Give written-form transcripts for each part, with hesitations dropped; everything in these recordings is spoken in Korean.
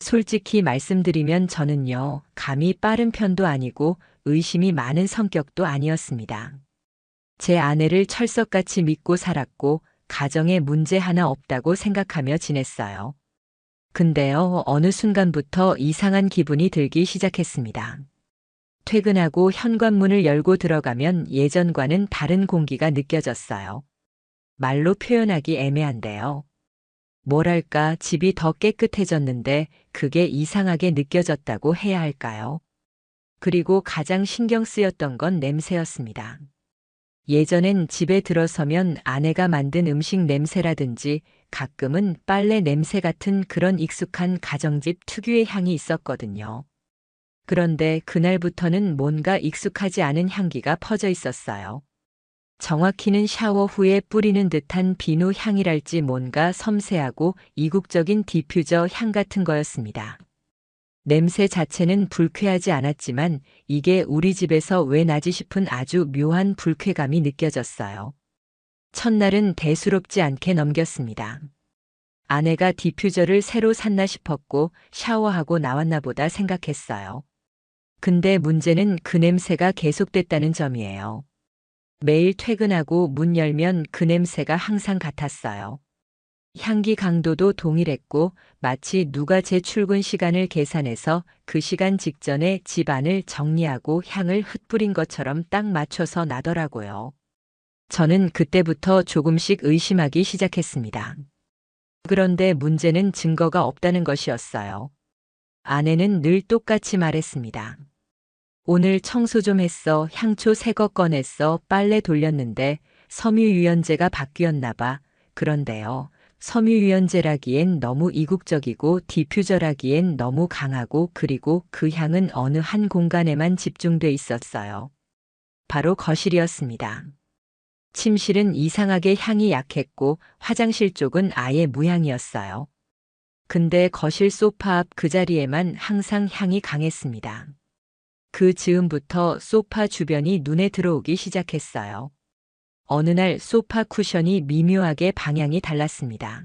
솔직히 말씀드리면 저는요, 감이 빠른 편도 아니고 의심이 많은 성격도 아니었습니다. 제 아내를 철석같이 믿고 살았고, 가정에 문제 하나 없다고 생각하며 지냈어요. 근데요, 어느 순간부터 이상한 기분이 들기 시작했습니다. 퇴근하고 현관문을 열고 들어가면 예전과는 다른 공기가 느껴졌어요. 말로 표현하기 애매한데요. 뭐랄까, 집이 더 깨끗해졌는데 그게 이상하게 느껴졌다고 해야 할까요? 그리고 가장 신경 쓰였던 건 냄새였습니다. 예전엔 집에 들어서면 아내가 만든 음식 냄새라든지 가끔은 빨래 냄새 같은 그런 익숙한 가정집 특유의 향이 있었거든요. 그런데 그날부터는 뭔가 익숙하지 않은 향기가 퍼져 있었어요. 정확히는 샤워 후에 뿌리는 듯한 비누 향이랄지 뭔가 섬세하고 이국적인 디퓨저 향 같은 거였습니다. 냄새 자체는 불쾌하지 않았지만 이게 우리 집에서 왜 나지 싶은 아주 묘한 불쾌감이 느껴졌어요. 첫날은 대수롭지 않게 넘겼습니다. 아내가 디퓨저를 새로 샀나 싶었고 샤워하고 나왔나 보다 생각했어요. 근데 문제는 그 냄새가 계속됐다는 점이에요. 매일 퇴근하고 문 열면 그 냄새가 항상 같았어요. 향기 강도도 동일했고 마치 누가 제 출근 시간을 계산해서 그 시간 직전에 집 안을 정리하고 향을 흩뿌린 것처럼 딱 맞춰서 나더라고요. 저는 그때부터 조금씩 의심하기 시작했습니다. 그런데 문제는 증거가 없다는 것이었어요. 아내는 늘 똑같이 말했습니다. 오늘 청소 좀 했어. 향초 새 거 꺼냈어. 빨래 돌렸는데 섬유유연제가 바뀌었나 봐. 그런데요. 섬유유연제라기엔 너무 이국적이고 디퓨저라기엔 너무 강하고 그리고 그 향은 어느 한 공간에만 집중돼 있었어요. 바로 거실이었습니다. 침실은 이상하게 향이 약했고 화장실 쪽은 아예 무향이었어요. 근데 거실 소파 앞 그 자리에만 항상 향이 강했습니다. 그 즈음부터 소파 주변이 눈에 들어오기 시작했어요. 어느 날 소파 쿠션이 미묘하게 방향이 달랐습니다.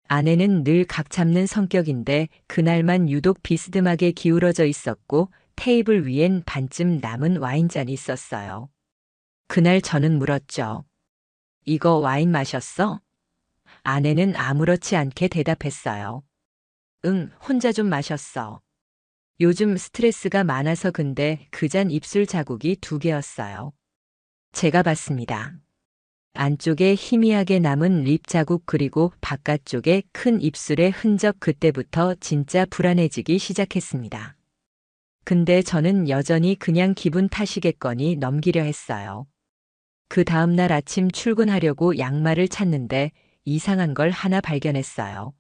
아내는 늘 각 잡는 성격인데 그날만 유독 비스듬하게 기울어져 있었고 테이블 위엔 반쯤 남은 와인잔이 있었어요. 그날 저는 물었죠. 이거 와인 마셨어? 아내는 아무렇지 않게 대답했어요. 응, 혼자 좀 마셨어. 요즘 스트레스가 많아서 근데 그 잔 입술 자국이 2개였어요. 제가 봤습니다. 안쪽에 희미하게 남은 립 자국 그리고 바깥쪽에 큰 입술의 흔적 그때부터 진짜 불안해지기 시작했습니다. 근데 저는 여전히 그냥 기분 탓이겠거니 넘기려 했어요. 그 다음날 아침 출근하려고 양말을 찾는데 이상한 걸 하나 발견했어요.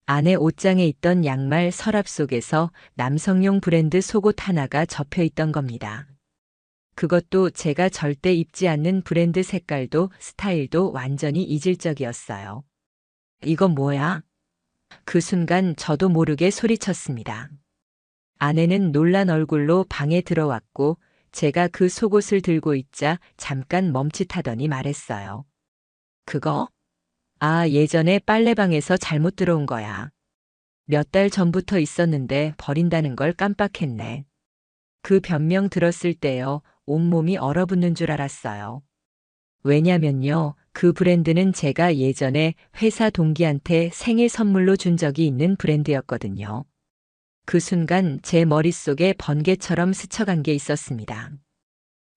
아내 옷장에 있던 양말 서랍 속에서 남성용 브랜드 속옷 하나가 접혀 있던 겁니다. 그것도 제가 절대 입지 않는 브랜드 색깔도 스타일도 완전히 이질적이었어요. 이건 뭐야? 그 순간 저도 모르게 소리쳤습니다. 아내는 놀란 얼굴로 방에 들어왔고 제가 그 속옷을 들고 있자 잠깐 멈칫하더니 말했어요. 그거? 아, 예전에 빨래방에서 잘못 들어온 거야. 몇 달 전부터 있었는데 버린다는 걸 깜빡했네. 그 변명 들었을 때요, 온몸이 얼어붙는 줄 알았어요. 왜냐면요, 그 브랜드는 제가 예전에 회사 동기한테 생일 선물로 준 적이 있는 브랜드였거든요. 그 순간 제 머릿속에 번개처럼 스쳐간 게 있었습니다.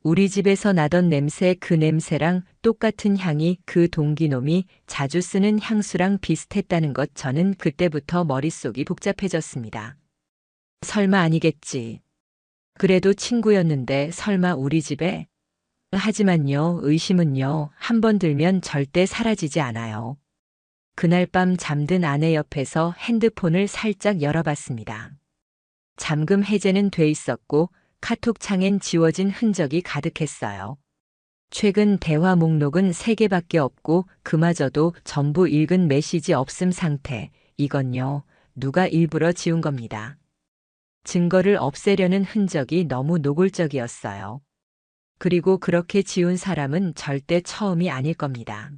우리 집에서 나던 냄새 그 냄새랑 똑같은 향이 그 동기놈이 자주 쓰는 향수랑 비슷했다는 것 저는 그때부터 머릿속이 복잡해졌습니다. 설마 아니겠지. 그래도 친구였는데 설마 우리 집에? 하지만요, 의심은요, 한 번 들면 절대 사라지지 않아요. 그날 밤 잠든 아내 옆에서 핸드폰을 살짝 열어봤습니다. 잠금 해제는 돼 있었고 카톡 창엔 지워진 흔적이 가득했어요. 최근 대화 목록은 3개밖에 없고 그마저도 전부 읽은 메시지 없음 상태. 이건요, 누가 일부러 지운 겁니다. 증거를 없애려는 흔적이 너무 노골적이었어요. 그리고 그렇게 지운 사람은 절대 처음이 아닐 겁니다.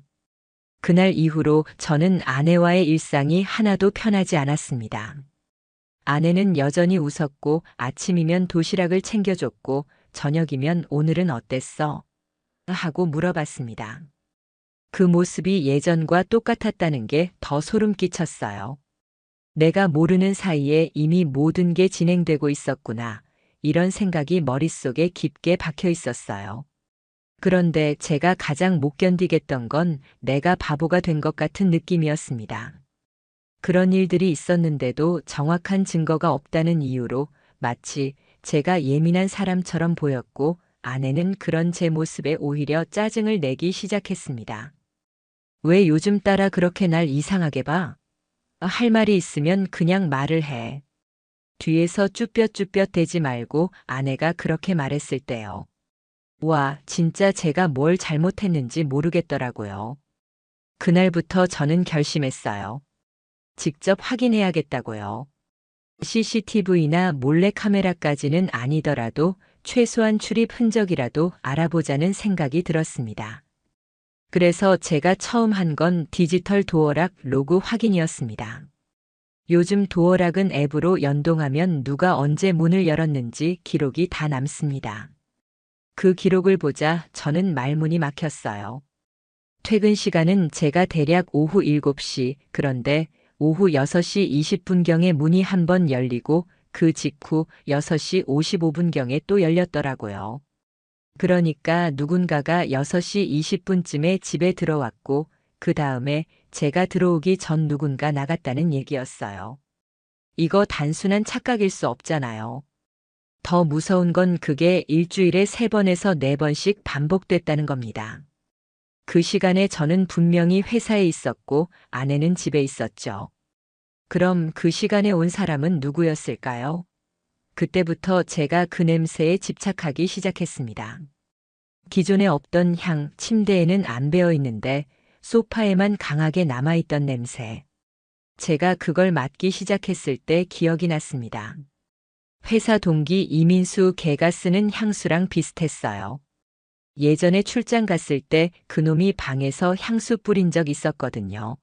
그날 이후로 저는 아내와의 일상이 하나도 편하지 않았습니다. 아내는 여전히 웃었고 아침이면 도시락을 챙겨줬고 저녁이면 오늘은 어땠어? 하고 물어봤습니다. 그 모습이 예전과 똑같았다는 게 더 소름 끼쳤어요. 내가 모르는 사이에 이미 모든 게 진행되고 있었구나. 이런 생각이 머릿속에 깊게 박혀 있었어요. 그런데 제가 가장 못 견디겠던 건 내가 바보가 된 것 같은 느낌이었습니다. 그런 일들이 있었는데도 정확한 증거가 없다는 이유로 마치 제가 예민한 사람처럼 보였고 아내는 그런 제 모습에 오히려 짜증을 내기 시작했습니다. 왜 요즘 따라 그렇게 날 이상하게 봐? 할 말이 있으면 그냥 말을 해. 뒤에서 쭈뼛쭈뼛 대지 말고 아내가 그렇게 말했을 때요. 와, 진짜 제가 뭘 잘못했는지 모르겠더라고요. 그날부터 저는 결심했어요. 직접 확인해야겠다고요. CCTV나 몰래카메라까지는 아니더라도 최소한 출입 흔적이라도 알아보자는 생각이 들었습니다. 그래서 제가 처음 한 건 디지털 도어락 로그 확인이었습니다. 요즘 도어락은 앱으로 연동하면 누가 언제 문을 열었는지 기록이 다 남습니다. 그 기록을 보자 저는 말문이 막혔어요. 퇴근 시간은 제가 대략 오후 7시, 그런데 오후 6시 20분경에 문이 한 번 열리고 그 직후 6시 55분경에 또 열렸더라고요. 그러니까 누군가가 6시 20분쯤에 집에 들어왔고 그 다음에 제가 들어오기 전 누군가 나갔다는 얘기였어요. 이거 단순한 착각일 수 없잖아요. 더 무서운 건 그게 일주일에 3번에서 4번씩 반복됐다는 겁니다. 그 시간에 저는 분명히 회사에 있었고 아내는 집에 있었죠. 그럼 그 시간에 온 사람은 누구였을까요? 그때부터 제가 그 냄새에 집착하기 시작했습니다. 기존에 없던 향, 침대에는 안 배어 있는데 소파에만 강하게 남아있던 냄새. 제가 그걸 맡기 시작했을 때 기억이 났습니다. 회사 동기 이민수 걔가 쓰는 향수랑 비슷했어요. 예전에 출장 갔을 때 그놈이 방에서 향수 뿌린 적 있었거든요.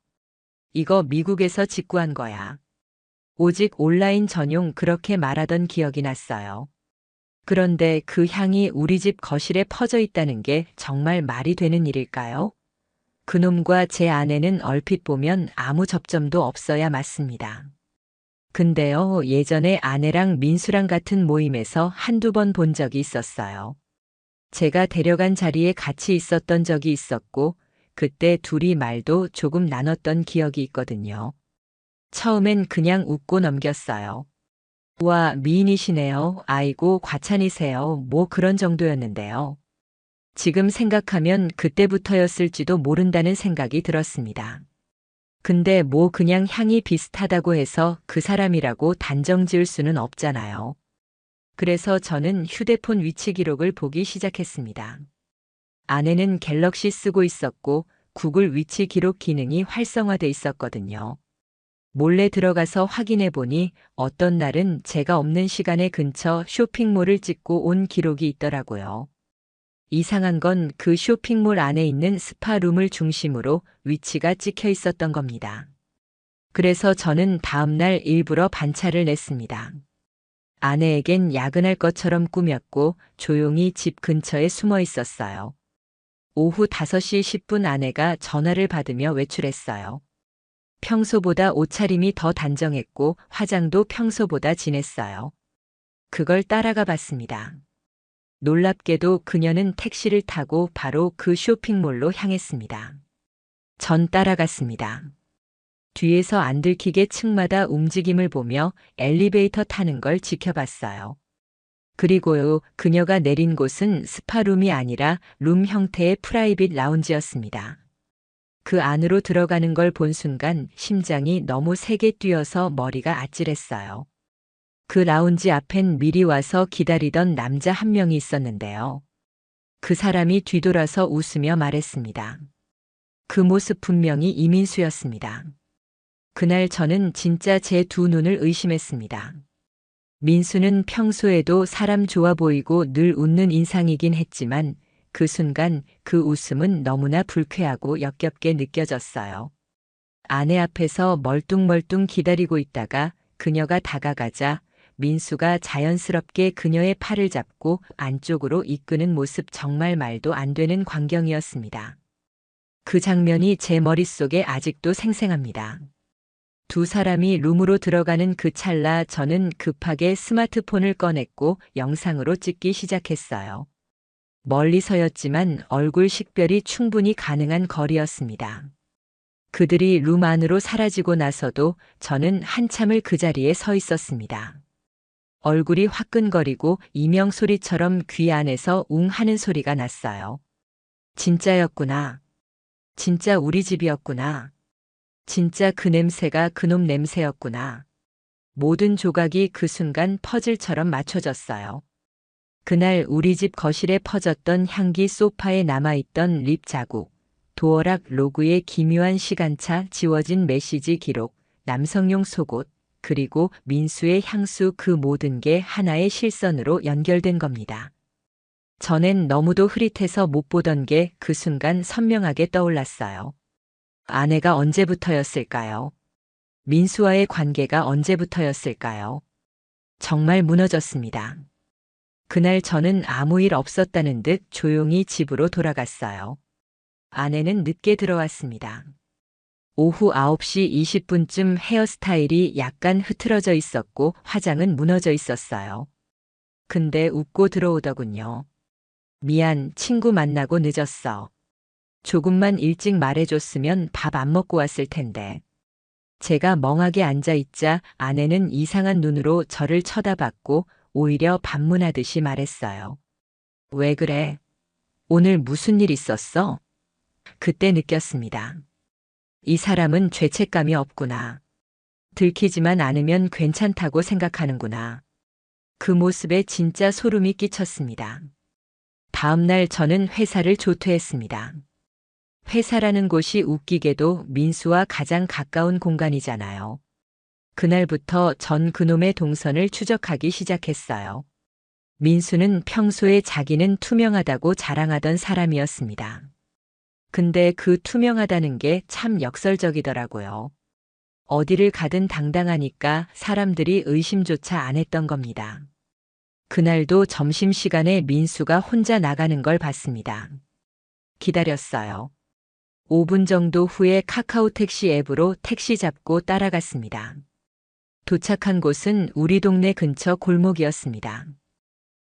이거 미국에서 직구한 거야. 오직 온라인 전용 그렇게 말하던 기억이 났어요. 그런데 그 향이 우리 집 거실에 퍼져 있다는 게 정말 말이 되는 일일까요? 그놈과 제 아내는 얼핏 보면 아무 접점도 없어야 맞습니다. 근데요, 예전에 아내랑 민수랑 같은 모임에서 한두 번 본 적이 있었어요. 제가 데려간 자리에 같이 있었던 적이 있었고, 그때 둘이 말도 조금 나눴던 기억이 있거든요. 처음엔 그냥 웃고 넘겼어요. 와, 미인이시네요. 아이고, 과찬이세요. 뭐 그런 정도였는데요. 지금 생각하면 그때부터였을지도 모른다는 생각이 들었습니다. 근데 뭐 그냥 향이 비슷하다고 해서 그 사람이라고 단정 지을 수는 없잖아요. 그래서 저는 휴대폰 위치 기록을 보기 시작했습니다. 아내는 갤럭시 쓰고 있었고 구글 위치 기록 기능이 활성화돼 있었거든요. 몰래 들어가서 확인해 보니 어떤 날은 제가 없는 시간에 근처 쇼핑몰을 찍고 온 기록이 있더라고요. 이상한 건 그 쇼핑몰 안에 있는 스파룸을 중심으로 위치가 찍혀 있었던 겁니다. 그래서 저는 다음날 일부러 반차를 냈습니다. 아내에겐 야근할 것처럼 꾸몄고 조용히 집 근처에 숨어 있었어요. 오후 5시 10분 아내가 전화를 받으며 외출했어요. 평소보다 옷차림이 더 단정했고 화장도 평소보다 진했어요. 그걸 따라가 봤습니다. 놀랍게도 그녀는 택시를 타고 바로 그 쇼핑몰로 향했습니다. 전 따라갔습니다. 뒤에서 안 들키게 층마다 움직임을 보며 엘리베이터 타는 걸 지켜봤어요. 그리고요, 그녀가 내린 곳은 스파룸이 아니라 룸 형태의 프라이빗 라운지였습니다. 그 안으로 들어가는 걸 본 순간 심장이 너무 세게 뛰어서 머리가 아찔했어요. 그 라운지 앞엔 미리 와서 기다리던 남자 한 명이 있었는데요. 그 사람이 뒤돌아서 웃으며 말했습니다. 그 모습 분명히 이민수였습니다. 그날 저는 진짜 제 두 눈을 의심했습니다. 민수는 평소에도 사람 좋아 보이고 늘 웃는 인상이긴 했지만 그 순간 그 웃음은 너무나 불쾌하고 역겹게 느껴졌어요. 아내 앞에서 멀뚱멀뚱 기다리고 있다가 그녀가 다가가자 민수가 자연스럽게 그녀의 팔을 잡고 안쪽으로 이끄는 모습, 정말 말도 안 되는 광경이었습니다. 그 장면이 제 머릿속에 아직도 생생합니다. 두 사람이 룸으로 들어가는 그 찰나 저는 급하게 스마트폰을 꺼냈고 영상으로 찍기 시작했어요. 멀리서였지만 얼굴 식별이 충분히 가능한 거리였습니다. 그들이 룸 안으로 사라지고 나서도 저는 한참을 그 자리에 서 있었습니다. 얼굴이 화끈거리고 이명 소리처럼 귀 안에서 웅 하는 소리가 났어요. 진짜였구나. 진짜 우리 집이었구나. 진짜 그 냄새가 그놈 냄새였구나. 모든 조각이 그 순간 퍼즐처럼 맞춰졌어요. 그날 우리 집 거실에 퍼졌던 향기, 소파에 남아있던 립 자국, 도어락 로그의 기묘한 시간차, 지워진 메시지 기록, 남성용 속옷, 그리고 민수의 향수, 그 모든 게 하나의 실선으로 연결된 겁니다. 전엔 너무도 흐릿해서 못 보던 게 그 순간 선명하게 떠올랐어요. 아내가 언제부터였을까요? 민수와의 관계가 언제부터였을까요? 정말 무너졌습니다. 그날 저는 아무 일 없었다는 듯 조용히 집으로 돌아갔어요. 아내는 늦게 들어왔습니다. 오후 9시 20분쯤 헤어스타일이 약간 흐트러져 있었고 화장은 무너져 있었어요. 근데 웃고 들어오더군요. 미안, 친구 만나고 늦었어. 조금만 일찍 말해줬으면 밥 안 먹고 왔을 텐데. 제가 멍하게 앉아있자 아내는 이상한 눈으로 저를 쳐다봤고 오히려 반문하듯이 말했어요. 왜 그래? 오늘 무슨 일 있었어? 그때 느꼈습니다. 이 사람은 죄책감이 없구나. 들키지만 않으면 괜찮다고 생각하는구나. 그 모습에 진짜 소름이 끼쳤습니다. 다음 날 저는 회사를 조퇴했습니다. 회사라는 곳이 웃기게도 민수와 가장 가까운 공간이잖아요. 그날부터 전 그놈의 동선을 추적하기 시작했어요. 민수는 평소에 자기는 투명하다고 자랑하던 사람이었습니다. 근데 그 투명하다는 게 참 역설적이더라고요. 어디를 가든 당당하니까 사람들이 의심조차 안 했던 겁니다. 그날도 점심시간에 민수가 혼자 나가는 걸 봤습니다. 기다렸어요. 5분 정도 후에 카카오 택시 앱으로 택시 잡고 따라갔습니다. 도착한 곳은 우리 동네 근처 골목이었습니다.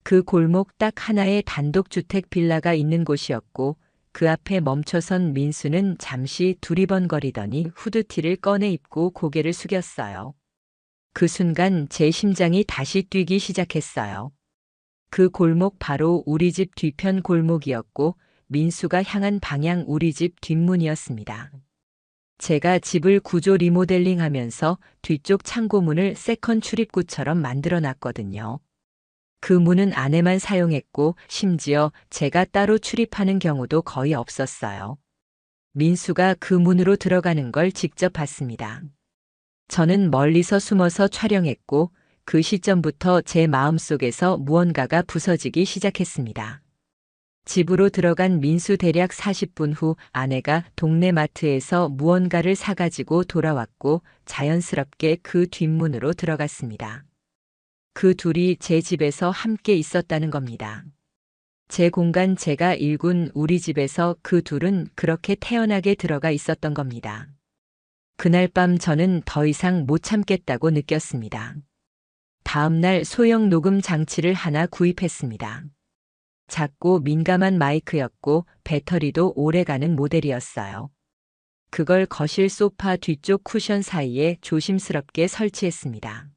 그 골목 딱 하나의 단독주택 빌라가 있는 곳이었고 그 앞에 멈춰선 민수는 잠시 두리번거리더니 후드티를 꺼내 입고 고개를 숙였어요. 그 순간 제 심장이 다시 뛰기 시작했어요. 그 골목 바로 우리 집 뒤편 골목이었고 민수가 향한 방향 우리 집 뒷문이었습니다. 제가 집을 구조 리모델링하면서 뒤쪽 창고문을 세컨 출입구처럼 만들어 놨거든요. 그 문은 아내만 사용했고 심지어 제가 따로 출입하는 경우도 거의 없었어요. 민수가 그 문으로 들어가는 걸 직접 봤습니다. 저는 멀리서 숨어서 촬영했고 그 시점부터 제 마음속에서 무언가가 부서지기 시작했습니다. 집으로 들어간 민수 대략 40분 후 아내가 동네 마트에서 무언가를 사가지고 돌아왔고 자연스럽게 그 뒷문으로 들어갔습니다. 그 둘이 제 집에서 함께 있었다는 겁니다. 제 공간, 제가 일군 우리 집에서 그 둘은 그렇게 태연하게 들어가 있었던 겁니다. 그날 밤 저는 더 이상 못 참겠다고 느꼈습니다. 다음 날 소형 녹음 장치를 하나 구입했습니다. 작고 민감한 마이크였고 배터리도 오래가는 모델이었어요. 그걸 거실 소파 뒤쪽 쿠션 사이에 조심스럽게 설치했습니다.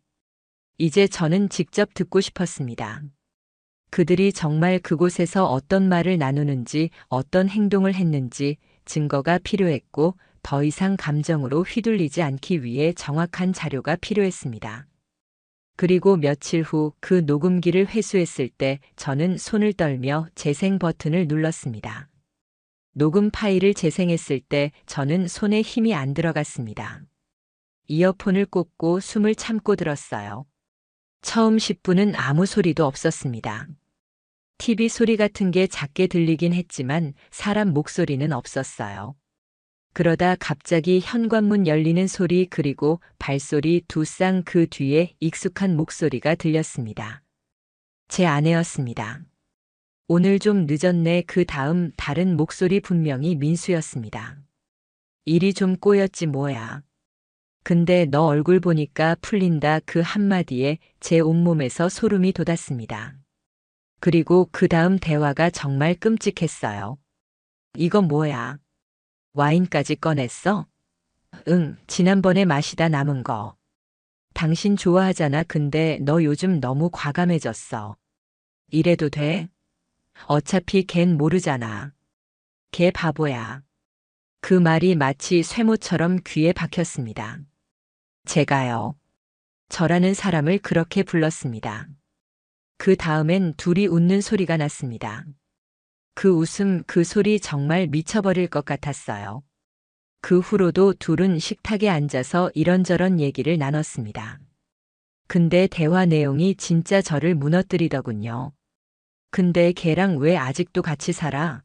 이제 저는 직접 듣고 싶었습니다. 그들이 정말 그곳에서 어떤 말을 나누는지, 어떤 행동을 했는지 증거가 필요했고 더 이상 감정으로 휘둘리지 않기 위해 정확한 자료가 필요했습니다. 그리고 며칠 후 그 녹음기를 회수했을 때 저는 손을 떨며 재생 버튼을 눌렀습니다. 녹음 파일을 재생했을 때 저는 손에 힘이 안 들어갔습니다. 이어폰을 꽂고 숨을 참고 들었어요. 처음 10분은 아무 소리도 없었습니다. TV 소리 같은 게 작게 들리긴 했지만 사람 목소리는 없었어요. 그러다 갑자기 현관문 열리는 소리 그리고 발소리 두 쌍 그 뒤에 익숙한 목소리가 들렸습니다. 제 아내였습니다. 오늘 좀 늦었네. 그 다음 다른 목소리 분명히 민수였습니다. 일이 좀 꼬였지 뭐야. 근데 너 얼굴 보니까 풀린다. 그 한마디에 제 온몸에서 소름이 돋았습니다. 그리고 그 다음 대화가 정말 끔찍했어요. 이건 뭐야? 와인까지 꺼냈어? 응, 지난번에 마시다 남은 거. 당신 좋아하잖아. 근데 너 요즘 너무 과감해졌어. 이래도 돼? 어차피 걘 모르잖아. 걔 바보야. 그 말이 마치 쇠모처럼 귀에 박혔습니다. 제가요. 저라는 사람을 그렇게 불렀습니다. 그 다음엔 둘이 웃는 소리가 났습니다. 그 웃음, 그 소리 정말 미쳐버릴 것 같았어요. 그 후로도 둘은 식탁에 앉아서 이런저런 얘기를 나눴습니다. 근데 대화 내용이 진짜 저를 무너뜨리더군요. 근데 걔랑 왜 아직도 같이 살아?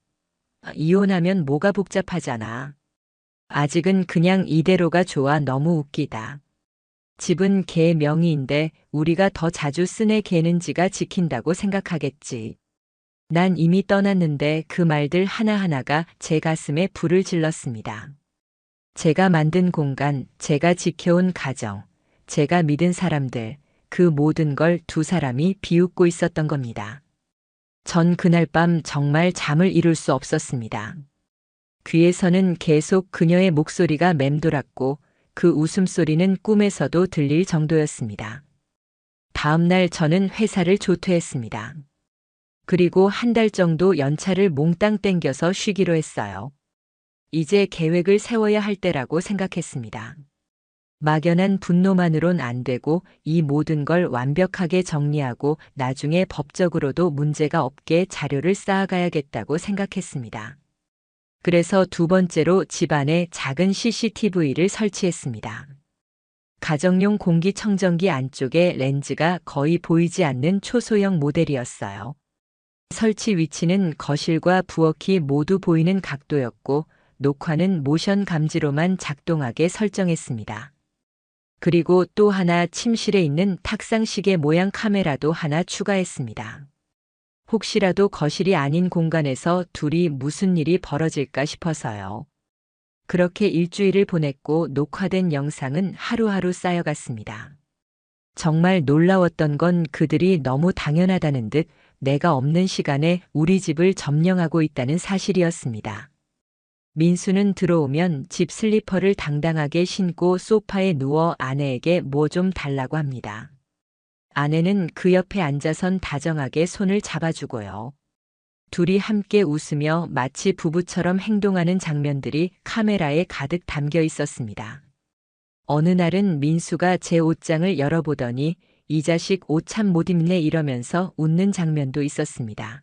이혼하면 뭐가 복잡하잖아. 아직은 그냥 이대로가 좋아. 너무 웃기다. 집은 걔 명의인데 우리가 더 자주 쓰네. 걔는 지가 지킨다고 생각하겠지. 난 이미 떠났는데. 그 말들 하나하나가 제 가슴에 불을 질렀습니다. 제가 만든 공간, 제가 지켜온 가정, 제가 믿은 사람들, 그 모든 걸 두 사람이 비웃고 있었던 겁니다. 전 그날 밤 정말 잠을 이룰 수 없었습니다. 귀에서는 계속 그녀의 목소리가 맴돌았고 그 웃음소리는 꿈에서도 들릴 정도였습니다. 다음 날 저는 회사를 조퇴했습니다. 그리고 한 달 정도 연차를 몽땅 땡겨서 쉬기로 했어요. 이제 계획을 세워야 할 때라고 생각했습니다. 막연한 분노만으론 안 되고 이 모든 걸 완벽하게 정리하고 나중에 법적으로도 문제가 없게 자료를 쌓아가야겠다고 생각했습니다. 그래서 두 번째로 집안에 작은 CCTV를 설치했습니다. 가정용 공기청정기 안쪽에 렌즈가 거의 보이지 않는 초소형 모델이었어요. 설치 위치는 거실과 부엌이 모두 보이는 각도였고 녹화는 모션 감지로만 작동하게 설정했습니다. 그리고 또 하나 침실에 있는 탁상시계 모양 카메라도 하나 추가했습니다. 혹시라도 거실이 아닌 공간에서 둘이 무슨 일이 벌어질까 싶어서요. 그렇게 일주일을 보냈고 녹화된 영상은 하루하루 쌓여갔습니다. 정말 놀라웠던 건 그들이 너무 당연하다는 듯 내가 없는 시간에 우리 집을 점령하고 있다는 사실이었습니다. 민수는 들어오면 집 슬리퍼를 당당하게 신고 소파에 누워 아내에게 뭐 좀 달라고 합니다. 아내는 그 옆에 앉아선 다정하게 손을 잡아주고요. 둘이 함께 웃으며 마치 부부처럼 행동하는 장면들이 카메라에 가득 담겨 있었습니다. 어느 날은 민수가 제 옷장을 열어보더니 이 자식 옷 참 못 입네 이러면서 웃는 장면도 있었습니다.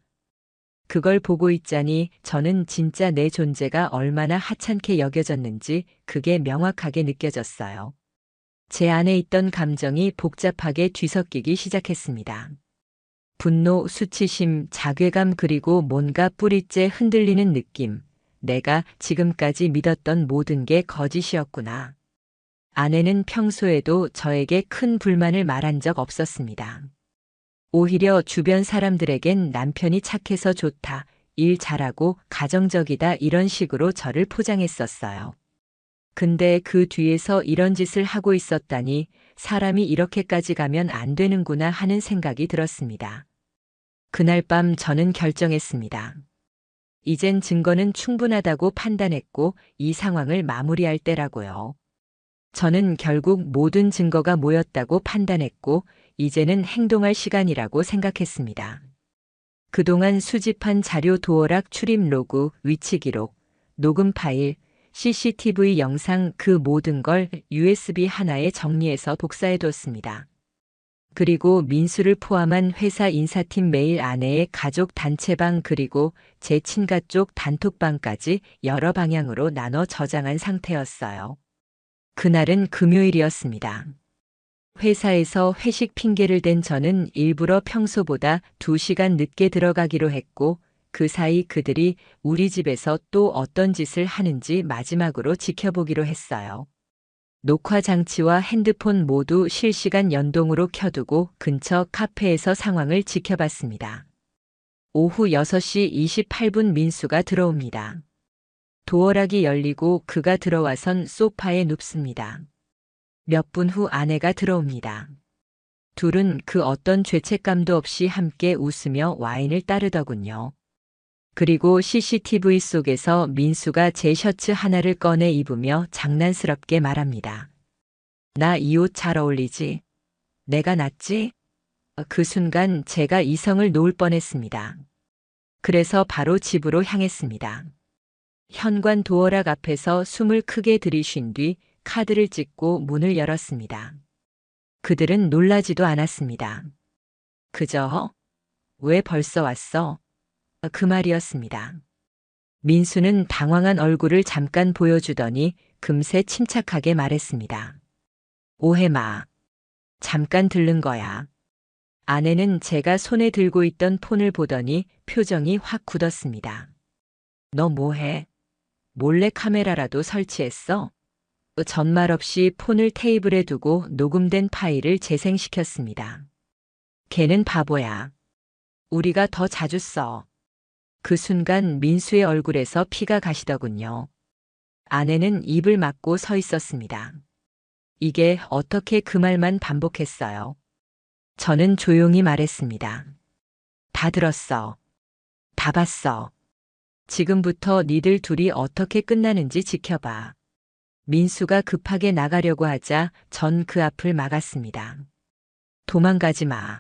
그걸 보고 있자니 저는 진짜 내 존재가 얼마나 하찮게 여겨졌는지 그게 명확하게 느껴졌어요. 제 안에 있던 감정이 복잡하게 뒤섞이기 시작했습니다. 분노, 수치심, 자괴감 그리고 뭔가 뿌리째 흔들리는 느낌. 내가 지금까지 믿었던 모든 게 거짓이었구나. 아내는 평소에도 저에게 큰 불만을 말한 적 없었습니다. 오히려 주변 사람들에겐 남편이 착해서 좋다, 일 잘하고 가정적이다 이런 식으로 저를 포장했었어요. 근데 그 뒤에서 이런 짓을 하고 있었다니 사람이 이렇게까지 가면 안 되는구나 하는 생각이 들었습니다. 그날 밤 저는 결정했습니다. 이젠 증거는 충분하다고 판단했고 이 상황을 마무리할 때라고요. 저는 결국 모든 증거가 모였다고 판단했고 이제는 행동할 시간이라고 생각했습니다. 그동안 수집한 자료 도어락 출입 로그, 위치 기록, 녹음 파일, CCTV 영상 그 모든 걸 USB 하나에 정리해서 복사해뒀습니다. 그리고 민수를 포함한 회사 인사팀 메일 아내의 가족 단체방 그리고 제 친가 쪽 단톡방까지 여러 방향으로 나눠 저장한 상태였어요. 그날은 금요일이었습니다. 회사에서 회식 핑계를 댄 저는 일부러 평소보다 2시간 늦게 들어가기로 했고 그 사이 그들이 우리 집에서 또 어떤 짓을 하는지 마지막으로 지켜보기로 했어요. 녹화 장치와 핸드폰 모두 실시간 연동으로 켜두고 근처 카페에서 상황을 지켜봤습니다. 오후 6시 28분 민수가 들어옵니다. 도어락이 열리고 그가 들어와선 소파에 눕습니다. 몇 분 후 아내가 들어옵니다. 둘은 그 어떤 죄책감도 없이 함께 웃으며 와인을 따르더군요. 그리고 CCTV 속에서 민수가 제 셔츠 하나를 꺼내 입으며 장난스럽게 말합니다. 나 이 옷 잘 어울리지? 내가 낫지? 그 순간 제가 이성을 놓을 뻔했습니다. 그래서 바로 집으로 향했습니다. 현관 도어락 앞에서 숨을 크게 들이쉰 뒤 카드를 찍고 문을 열었습니다. 그들은 놀라지도 않았습니다. 그저 왜 벌써 왔어? 그 말이었습니다. 민수는 당황한 얼굴을 잠깐 보여주더니 금세 침착하게 말했습니다. 오해 마. 잠깐 들른 거야. 아내는 제가 손에 들고 있던 폰을 보더니 표정이 확 굳었습니다. 너 뭐해? 몰래 카메라라도 설치했어? 전말 없이 폰을 테이블에 두고 녹음된 파일을 재생시켰습니다. 걔는 바보야. 우리가 더 자주 써. 그 순간 민수의 얼굴에서 피가 가시더군요. 아내는 입을 막고 서 있었습니다. 이게 어떻게 그 말만 반복했어요. 저는 조용히 말했습니다. 다 들었어. 다 봤어. 지금부터 니들 둘이 어떻게 끝나는지 지켜봐. 민수가 급하게 나가려고 하자 전 그 앞을 막았습니다. 도망가지 마.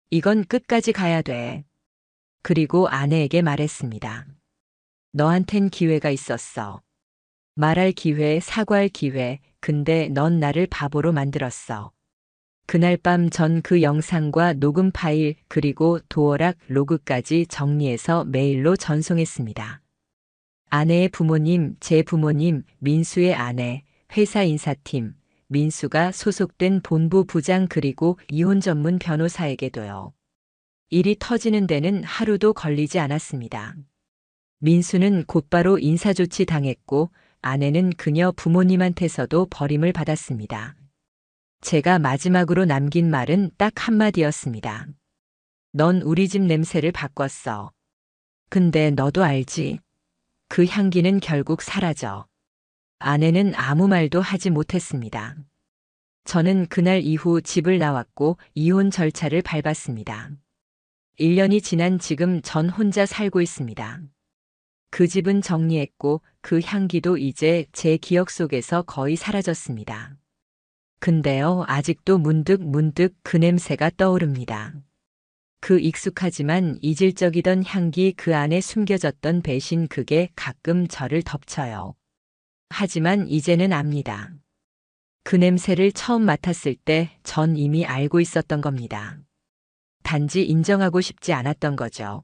이건 끝까지 가야 돼. 그리고 아내에게 말했습니다. 너한텐 기회가 있었어. 말할 기회, 사과할 기회, 근데 넌 나를 바보로 만들었어. 그날 밤 전 그 영상과 녹음 파일 그리고 도어락 로그까지 정리해서 메일로 전송했습니다. 아내의 부모님, 제 부모님, 민수의 아내, 회사 인사팀, 민수가 소속된 본부 부장 그리고 이혼 전문 변호사에게도요. 일이 터지는 데는 하루도 걸리지 않았습니다. 민수는 곧바로 인사조치 당했고 아내는 그녀 부모님한테서도 버림을 받았습니다. 제가 마지막으로 남긴 말은 딱 한마디였습니다. 넌 우리 집 냄새를 바꿨어. 근데 너도 알지? 그 향기는 결국 사라져. 아내는 아무 말도 하지 못했습니다. 저는 그날 이후 집을 나왔고 이혼 절차를 밟았습니다. 1년이 지난 지금 전 혼자 살고 있습니다. 그 집은 정리했고 그 향기도 이제 제 기억 속에서 거의 사라졌습니다. 근데요, 아직도 문득 그 냄새가 떠오릅니다. 그 익숙하지만 이질적이던 향기 그 안에 숨겨졌던 배신 그게 가끔 저를 덮쳐요. 하지만 이제는 압니다. 그 냄새를 처음 맡았을 때 전 이미 알고 있었던 겁니다. 단지 인정하고 싶지 않았던 거죠.